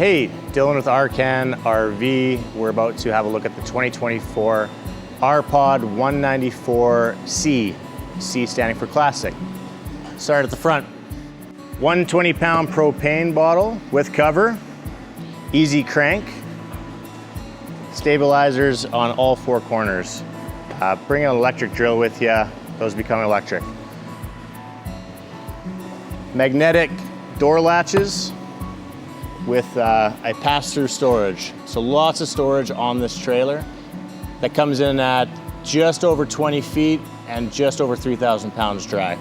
Hey, Dylan with Arcan RV. We're about to have a look at the 2024 RPOD 194C, C standing for classic. Start at the front. 120-pound propane bottle with cover, easy crank, stabilizers on all four corners. Bring an electric drill with you, those become electric. Magnetic door latches with a pass-through storage. So lots of storage on this trailer that comes in at just over 20 feet and just over 3,000 pounds dry.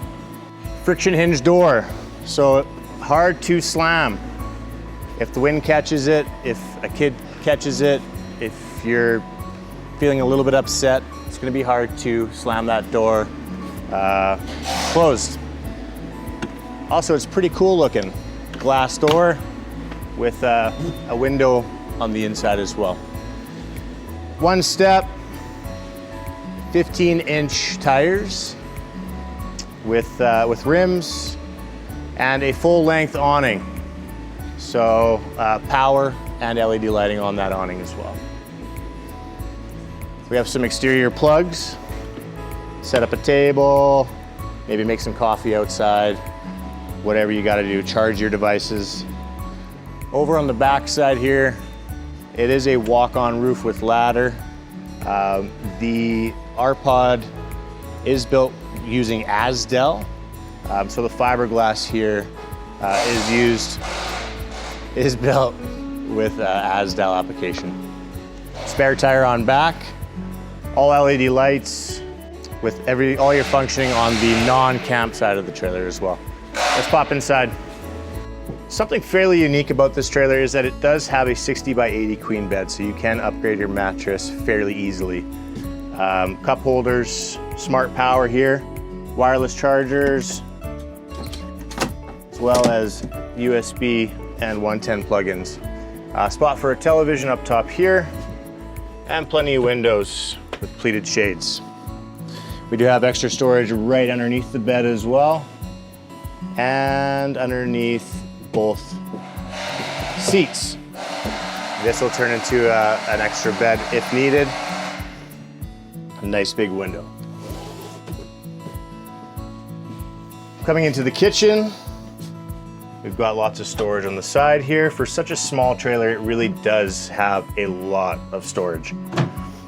Friction hinge door, so hard to slam. If the wind catches it, if a kid catches it, if you're feeling a little bit upset, it's gonna be hard to slam that door closed. Also, it's pretty cool looking. Glass door with a window on the inside as well. One step, 15-inch tires with rims and a full-length awning. So power and LED lighting on that awning as well. We have some exterior plugs. Set up a table, maybe make some coffee outside, whatever you gotta do, charge your devices. Over on the back side here, it is a walk-on roof with ladder. The RPOD is built using Asdel. So the fiberglass here is built with Asdel application. Spare tire on back, all LED lights with all your functioning on the non-camp side of the trailer as well. Let's pop inside. Something fairly unique about this trailer is that it does have a 60 by 80 queen bed, so you can upgrade your mattress fairly easily. Cup holders, smart power here, wireless chargers, as well as USB and 110 plugins. Spot for a television up top here, and plenty of windows with pleated shades. We do have extra storage right underneath the bed as well, and underneath both seats. This will turn into an extra bed if needed. A nice big window. Coming into the kitchen, we've got lots of storage on the side here. For such a small trailer, it really does have a lot of storage.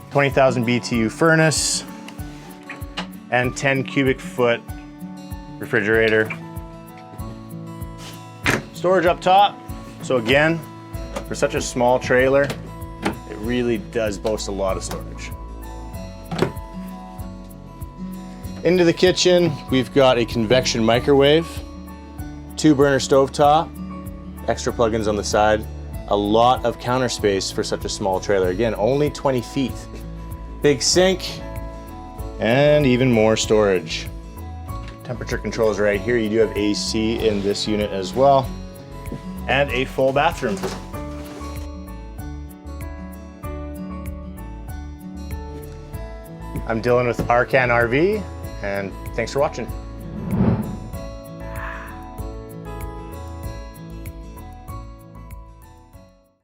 20,000 BTU furnace and 10 cubic foot refrigerator. Storage up top. So again, for such a small trailer, it really does boast a lot of storage. Into the kitchen, we've got a convection microwave, 2-burner stovetop, extra plugins on the side, a lot of counter space for such a small trailer. Again, only 20 feet. Big sink, and even more storage. Temperature controls right here. You do have AC in this unit as well, and a full bathroom. I'm Dylan with Arcan RV, and thanks for watching.